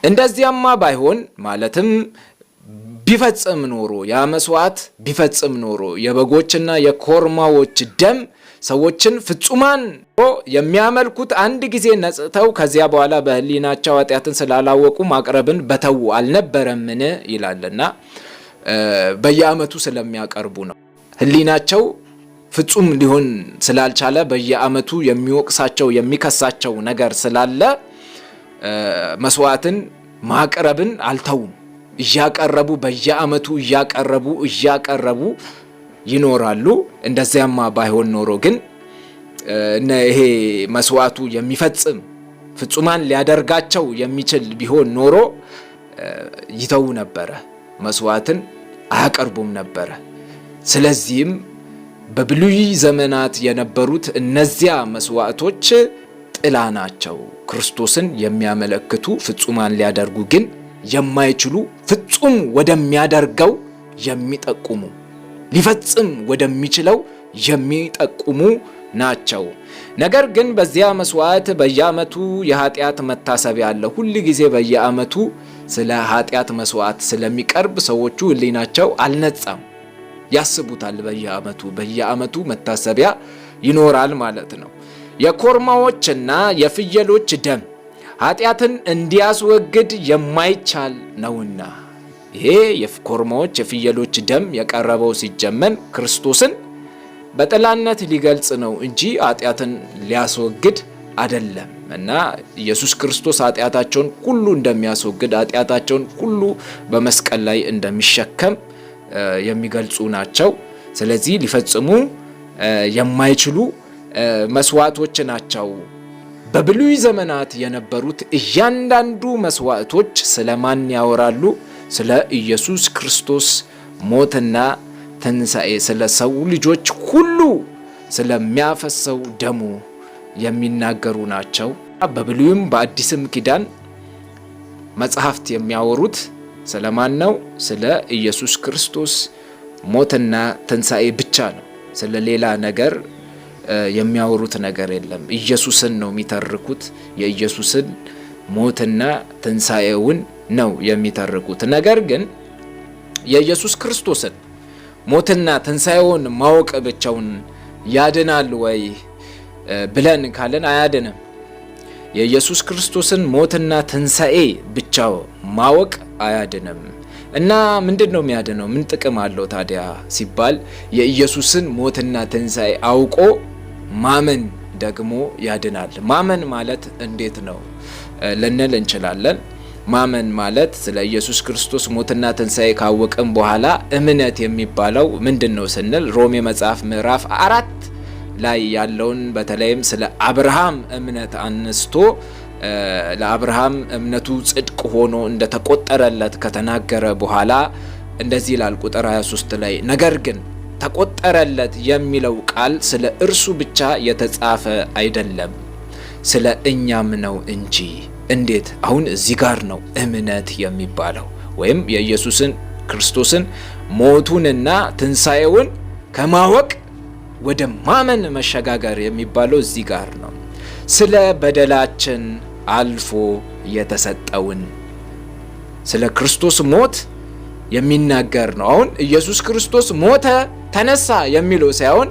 እንደዚያማ ባይሆን ማለትም ቢፈጽም ኖሮ ያ መስዋዕት ቢፈጽም ኖሮ የበጎችና የኮርማዎች ደም ሰዎችን ፍጹማን የሚያመልኩት አንድ ጊዜ ነጽተው ከዚያ በኋላ በህሊናቸው ኃጢአትን ስላላወቁ ማቅረብን በተው አልነበረምን ይላልና በየዓመቱ ስለሚያቀርቡ ነው። ህሊናቸው ፍጹም ሊሆን ስላልቻለ በየዓመቱ የሚወቅሳቸው የሚከሳቸው ነገር ስላለ መስዋዕትን ማቅረብን አልተውም። እያቀረቡ በየዓመቱ እያቀረቡ ይኖራሉ። እንደዚያማ ባይሆን ኖሮ ግን ይሄ መስዋዕቱ የሚፈጽም ፍጹማን ሊያደርጋቸው የሚችል ቢሆን ኖሮ ይተው ነበረ፣ መስዋዕትን አያቀርቡም ነበረ። ስለዚህም በብሉይ ዘመናት የነበሩት እነዚያ መስዋዕቶች ጥላ ናቸው፣ ክርስቶስን የሚያመለክቱ ፍጹማን ሊያደርጉ ግን የማይችሉ ፍጹም ወደሚያደርገው የሚጠቁሙ ሊፈጽም ወደሚችለው የሚጠቁሙ ናቸው። ነገር ግን በዚያ መስዋዕት በየዓመቱ የኃጢአት መታሰቢያ አለ። ሁል ጊዜ በየዓመቱ ስለ ኃጢአት መስዋዕት ስለሚቀርብ ሰዎቹ ህሊናቸው አልነጻም፣ ያስቡታል። በየዓመቱ መታሰቢያ ይኖራል ማለት ነው። የኮርማዎችና የፍየሎች ደም ኃጢአትን እንዲያስወግድ የማይቻል ነውና። ይሄ የኮርማዎች የፍየሎች ደም የቀረበው ሲጀመን ክርስቶስን በጥላነት ሊገልጽ ነው እንጂ ኃጢአትን ሊያስወግድ አይደለም። እና ኢየሱስ ክርስቶስ ኃጢአታቸውን ሁሉ እንደሚያስወግድ ኃጢአታቸውን ሁሉ በመስቀል ላይ እንደሚሸከም የሚገልጹ ናቸው። ስለዚህ ሊፈጽሙ የማይችሉ መስዋዕቶች ናቸው። በብሉይ ዘመናት የነበሩት እያንዳንዱ መስዋዕቶች ስለማን ያወራሉ? ስለ ኢየሱስ ክርስቶስ ሞትና ትንሣኤ፣ ስለ ሰው ልጆች ሁሉ ስለሚያፈሰው ደሙ የሚናገሩ ናቸው። በብሉይም በአዲስም ኪዳን መጽሐፍት የሚያወሩት ስለማን ነው? ስለ ኢየሱስ ክርስቶስ ሞትና ትንሣኤ ብቻ ነው። ስለ ሌላ ነገር የሚያወሩት ነገር የለም። ኢየሱስን ነው የሚተርኩት። የኢየሱስን ሞትና ትንሣኤውን ነው የሚተርኩት። ነገር ግን የኢየሱስ ክርስቶስን ሞትና ትንሣኤውን ማወቅ ብቻውን ያድናል ወይ ብለን ካለን አያድንም። የኢየሱስ ክርስቶስን ሞትና ትንሣኤ ብቻ ማወቅ አያድንም። እና ምንድነው የሚያድነው? ምን ጥቅም አለው ታዲያ ሲባል የኢየሱስን ሞትና ትንሣኤ አውቆ ማመን ደግሞ ያድናል። ማመን ማለት እንዴት ነው ልንል እንችላለን። ማመን ማለት ስለ ኢየሱስ ክርስቶስ ሞትና ትንሣኤ ካወቅን በኋላ እምነት የሚባለው ምንድነው ስንል ሮሜ መጽሐፍ ምዕራፍ 4 ላይ ያለውን በተለይም ስለ አብርሃም እምነት አንስቶ ለአብርሃም እምነቱ ጽድቅ ሆኖ እንደተቆጠረለት ከተናገረ በኋላ እንደዚህ ይላል ቁጥር 23 ላይ ነገር ግን ተቆጠረለት የሚለው ቃል ስለ እርሱ ብቻ የተጻፈ አይደለም፣ ስለ እኛም ነው እንጂ። እንዴት? አሁን እዚህ ጋር ነው እምነት የሚባለው ወይም የኢየሱስን ክርስቶስን ሞቱንና ትንሣኤውን ከማወቅ ወደ ማመን መሸጋገር የሚባለው እዚህ ጋር ነው። ስለ በደላችን አልፎ የተሰጠውን ስለ ክርስቶስ ሞት የሚናገር ነው። አሁን ኢየሱስ ክርስቶስ ሞተ ተነሳ የሚለው ሳይሆን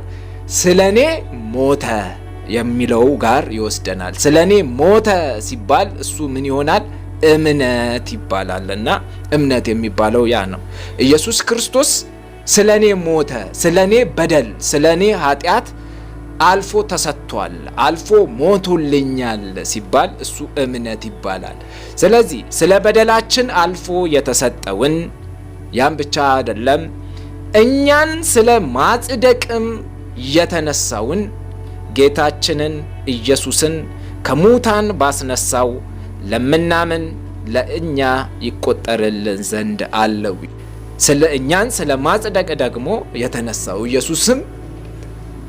ስለኔ ሞተ የሚለው ጋር ይወስደናል። ስለኔ ሞተ ሲባል እሱ ምን ይሆናል? እምነት ይባላልና እምነት የሚባለው ያ ነው። ኢየሱስ ክርስቶስ ስለኔ ሞተ፣ ስለኔ በደል፣ ስለኔ ኃጢአት አልፎ ተሰጥቷል፣ አልፎ ሞቶልኛል ሲባል እሱ እምነት ይባላል። ስለዚህ ስለ በደላችን አልፎ የተሰጠውን ያን ብቻ አይደለም እኛን ስለ ማጽደቅም የተነሳውን ጌታችንን ኢየሱስን ከሙታን ባስነሳው ለምናምን ለእኛ ይቆጠርልን ዘንድ አለው። ስለ እኛን ስለ ማጽደቅ ደግሞ የተነሳው ኢየሱስም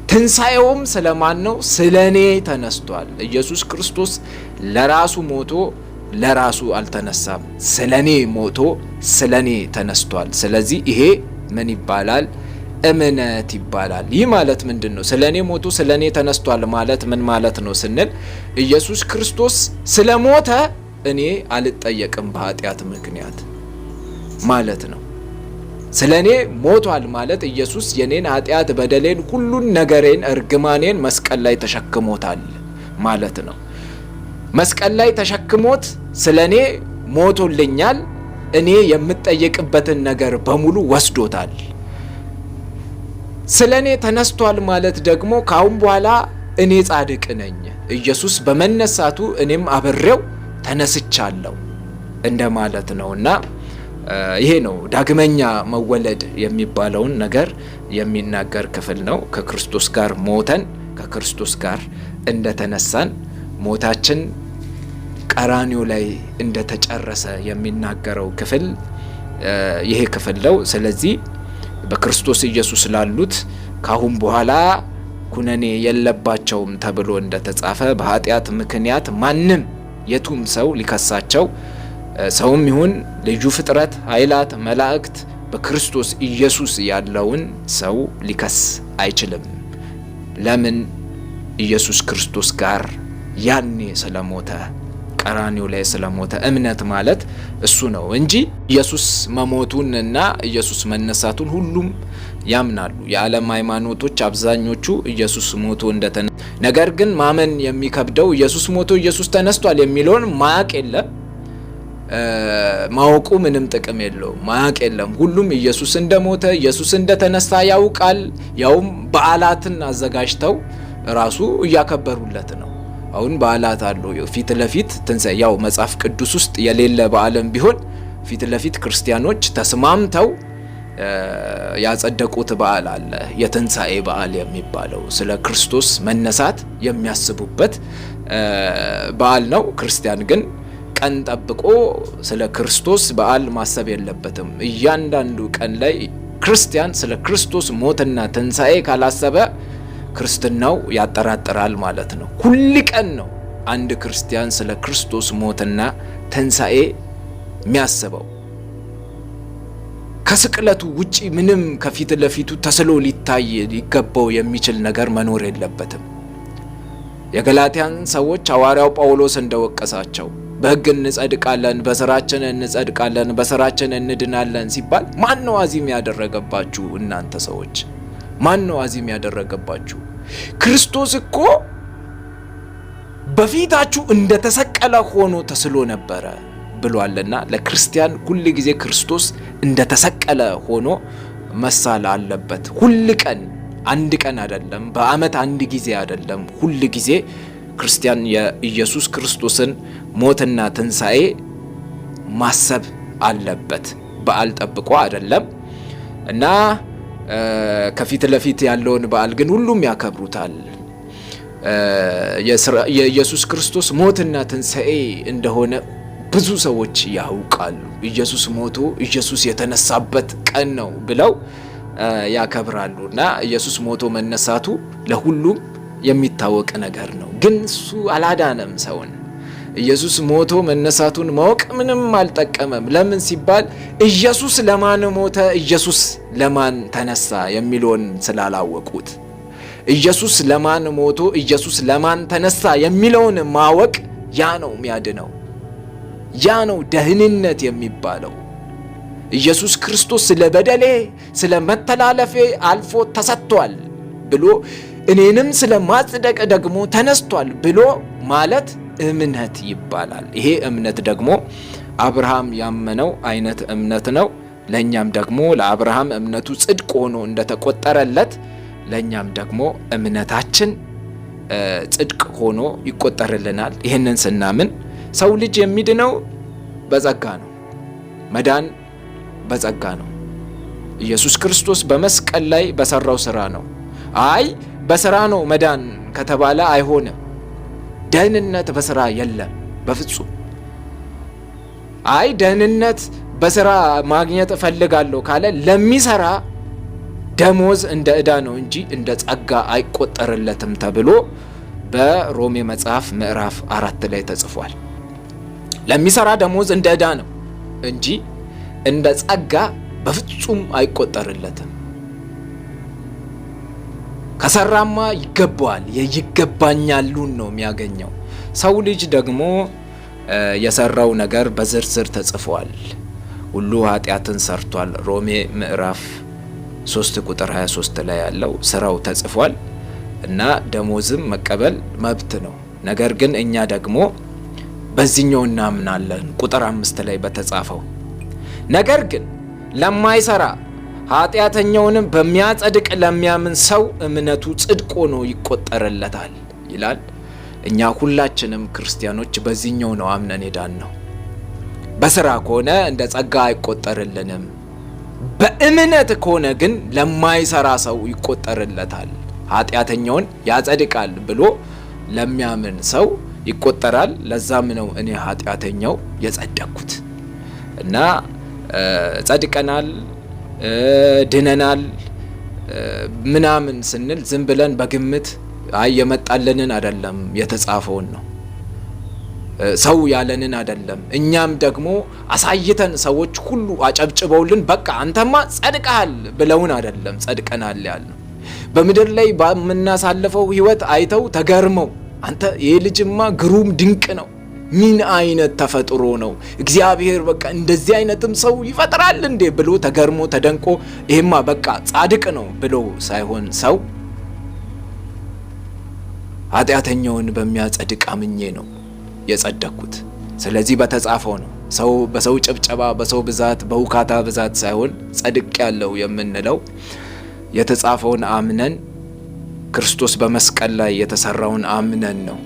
ትንሣኤውም ስለማን ነው? ስለኔ ተነስቷል። ኢየሱስ ክርስቶስ ለራሱ ሞቶ ለራሱ አልተነሳም። ስለኔ ሞቶ ስለኔ ተነስቷል። ስለዚህ ይሄ ምን ይባላል? እምነት ይባላል። ይህ ማለት ምንድን ነው? ስለኔ ሞቶ ስለኔ ተነስቷል ማለት ምን ማለት ነው ስንል ኢየሱስ ክርስቶስ ስለሞተ እኔ አልጠየቅም በኃጢአት ምክንያት ማለት ነው። ስለኔ ሞቷል ማለት ኢየሱስ የኔን ኃጢአት፣ በደሌን፣ ሁሉን ነገሬን፣ እርግማኔን መስቀል ላይ ተሸክሞታል ማለት ነው። መስቀል ላይ ተሸክሞት ስለኔ ሞቶልኛል። እኔ የምጠየቅበትን ነገር በሙሉ ወስዶታል። ስለኔ ተነስቷል ማለት ደግሞ ካሁን በኋላ እኔ ጻድቅ ነኝ። ኢየሱስ በመነሳቱ እኔም አብሬው ተነስቻለሁ እንደማለት ነውና ይሄ ነው ዳግመኛ መወለድ የሚባለውን ነገር የሚናገር ክፍል ነው። ከክርስቶስ ጋር ሞተን ከክርስቶስ ጋር እንደተነሳን ሞታችን ቀራንዮ ላይ እንደተጨረሰ የሚናገረው ክፍል ይሄ ክፍል ነው። ስለዚህ በክርስቶስ ኢየሱስ ላሉት ካሁን በኋላ ኩነኔ የለባቸውም ተብሎ እንደተጻፈ በኃጢአት ምክንያት ማንም የቱም ሰው ሊከሳቸው ሰውም ይሁን ልዩ ፍጥረት፣ ኃይላት፣ መላእክት በክርስቶስ ኢየሱስ ያለውን ሰው ሊከስ አይችልም። ለምን? ኢየሱስ ክርስቶስ ጋር ያኔ ስለሞተ ቀራንዮ ላይ ስለሞተ። እምነት ማለት እሱ ነው እንጂ ኢየሱስ መሞቱን እና ኢየሱስ መነሳቱን ሁሉም ያምናሉ። የዓለም ሃይማኖቶች አብዛኞቹ ኢየሱስ ሞቶ እንደተነሳ፣ ነገር ግን ማመን የሚከብደው ኢየሱስ ሞቶ ኢየሱስ ተነስቷል የሚለውን ማያቅ የለም። ማወቁ ምንም ጥቅም የለውም። ማያቅ የለም። ሁሉም ኢየሱስ እንደሞተ ኢየሱስ እንደተነሳ ያውቃል። ያውም በዓላትን አዘጋጅተው ራሱ እያከበሩለት ነው። አሁን በዓላት አሉ ፊት ለፊት ትንሣኤ፣ ያው መጽሐፍ ቅዱስ ውስጥ የሌለ በዓለም ቢሆን ፊት ለፊት ክርስቲያኖች ተስማምተው ያጸደቁት በዓል አለ። የትንሣኤ በዓል የሚባለው ስለ ክርስቶስ መነሳት የሚያስቡበት በዓል ነው። ክርስቲያን ግን ቀን ጠብቆ ስለ ክርስቶስ በዓል ማሰብ የለበትም። እያንዳንዱ ቀን ላይ ክርስቲያን ስለ ክርስቶስ ሞትና ትንሣኤ ካላሰበ ክርስትናው ያጠራጥራል ማለት ነው። ሁል ቀን ነው አንድ ክርስቲያን ስለ ክርስቶስ ሞትና ትንሣኤ የሚያስበው። ከስቅለቱ ውጪ ምንም ከፊት ለፊቱ ተስሎ ሊታይ ሊገባው የሚችል ነገር መኖር የለበትም። የገላትያን ሰዎች ሐዋርያው ጳውሎስ እንደወቀሳቸው በሕግ እንጸድቃለን፣ በስራችን እንጸድቃለን፣ በስራችን እንድናለን ሲባል ማን ነው አዚም ያደረገባችሁ? እናንተ ሰዎች ማን ነው አዚም ያደረገባችሁ? ክርስቶስ እኮ በፊታችሁ እንደተሰቀለ ሆኖ ተስሎ ነበረ ብሏልና ለክርስቲያን ሁል ጊዜ ክርስቶስ እንደተሰቀለ ሆኖ መሳል አለበት። ሁል ቀን፣ አንድ ቀን አይደለም፣ በዓመት አንድ ጊዜ አይደለም፣ ሁል ጊዜ ክርስቲያን የኢየሱስ ክርስቶስን ሞትና ትንሣኤ ማሰብ አለበት። በዓል ጠብቆ አይደለም እና ከፊት ለፊት ያለውን በዓል ግን ሁሉም ያከብሩታል። የኢየሱስ ክርስቶስ ሞትና ትንሣኤ እንደሆነ ብዙ ሰዎች ያውቃሉ። ኢየሱስ ሞቶ ኢየሱስ የተነሳበት ቀን ነው ብለው ያከብራሉ እና ኢየሱስ ሞቶ መነሳቱ ለሁሉም የሚታወቅ ነገር ነው። ግን እሱ አላዳነም ሰውን። ኢየሱስ ሞቶ መነሳቱን ማወቅ ምንም አልጠቀመም። ለምን ሲባል ኢየሱስ ለማን ሞተ፣ ኢየሱስ ለማን ተነሳ የሚለውን ስላላወቁት። ኢየሱስ ለማን ሞቶ ኢየሱስ ለማን ተነሳ የሚለውን ማወቅ ያ ነው የሚያድነው። ያ ነው ደህንነት የሚባለው። ኢየሱስ ክርስቶስ ስለ በደሌ ስለ መተላለፌ አልፎ ተሰጥቷል ብሎ እኔንም ስለ ማጽደቅ ደግሞ ተነስቷል ብሎ ማለት እምነት ይባላል። ይሄ እምነት ደግሞ አብርሃም ያመነው አይነት እምነት ነው። ለኛም ደግሞ ለአብርሃም እምነቱ ጽድቅ ሆኖ እንደተቆጠረለት ለኛም ደግሞ እምነታችን ጽድቅ ሆኖ ይቆጠርልናል። ይህንን ስናምን ሰው ልጅ የሚድነው በጸጋ ነው። መዳን በጸጋ ነው። ኢየሱስ ክርስቶስ በመስቀል ላይ በሰራው ስራ ነው። አይ በስራ ነው መዳን ከተባለ አይሆንም። ደህንነት በስራ የለም በፍጹም። አይ ደህንነት በስራ ማግኘት እፈልጋለሁ ካለ ለሚሰራ ደሞዝ እንደ ዕዳ ነው እንጂ እንደ ጸጋ አይቆጠርለትም ተብሎ በሮሜ መጽሐፍ ምዕራፍ 4 ላይ ተጽፏል። ለሚሰራ ደሞዝ እንደ ዕዳ ነው እንጂ እንደ ጸጋ በፍጹም አይቆጠርለትም። ከሰራማ ይገባዋል፣ ይገባኛሉን ነው የሚያገኘው። ሰው ልጅ ደግሞ የሰራው ነገር በዝርዝር ተጽፏል። ሁሉ ኃጢአትን ሰርቷል። ሮሜ ምዕራፍ 3 ቁጥር 23 ላይ ያለው ስራው ተጽፏል እና ደሞዝም መቀበል መብት ነው። ነገር ግን እኛ ደግሞ በዚህኛው እናምናለን። ቁጥር 5 ላይ በተጻፈው ነገር ግን ለማይሰራ ኃጢአተኛውንም በሚያጸድቅ ለሚያምን ሰው እምነቱ ጽድቅ ሆኖ ይቆጠርለታል ይላል። እኛ ሁላችንም ክርስቲያኖች በዚህኛው ነው አምነን ሄዳን ነው። በስራ ከሆነ እንደ ጸጋ አይቆጠርልንም። በእምነት ከሆነ ግን ለማይሰራ ሰው ይቆጠርለታል። ኃጢአተኛውን ያጸድቃል ብሎ ለሚያምን ሰው ይቆጠራል። ለዛም ነው እኔ ኃጢአተኛው የጸደቅኩት እና ጸድቀናል፣ ድነናል ምናምን ስንል ዝም ብለን በግምት የመጣልንን አይደለም፣ የተጻፈውን ነው። ሰው ያለንን አይደለም። እኛም ደግሞ አሳይተን ሰዎች ሁሉ አጨብጭበውልን በቃ አንተማ ጸድቀሃል ብለውን አይደለም ጸድቀናል ያልነው። በምድር ላይ በምናሳልፈው ህይወት አይተው ተገርመው አንተ ይሄ ልጅማ ግሩም ድንቅ ነው፣ ምን አይነት ተፈጥሮ ነው፣ እግዚአብሔር በቃ እንደዚህ አይነትም ሰው ይፈጥራል እንዴ ብሎ ተገርሞ ተደንቆ ይሄማ በቃ ጻድቅ ነው ብሎ ሳይሆን ሰው ኃጢአተኛውን በሚያጸድቅ አምኜ ነው የጸደቅኩት። ስለዚህ በተጻፈው ነው። ሰው በሰው ጭብጨባ፣ በሰው ብዛት፣ በውካታ ብዛት ሳይሆን ጸድቅ ያለው የምንለው የተጻፈውን አምነን ክርስቶስ በመስቀል ላይ የተሰራውን አምነን ነው።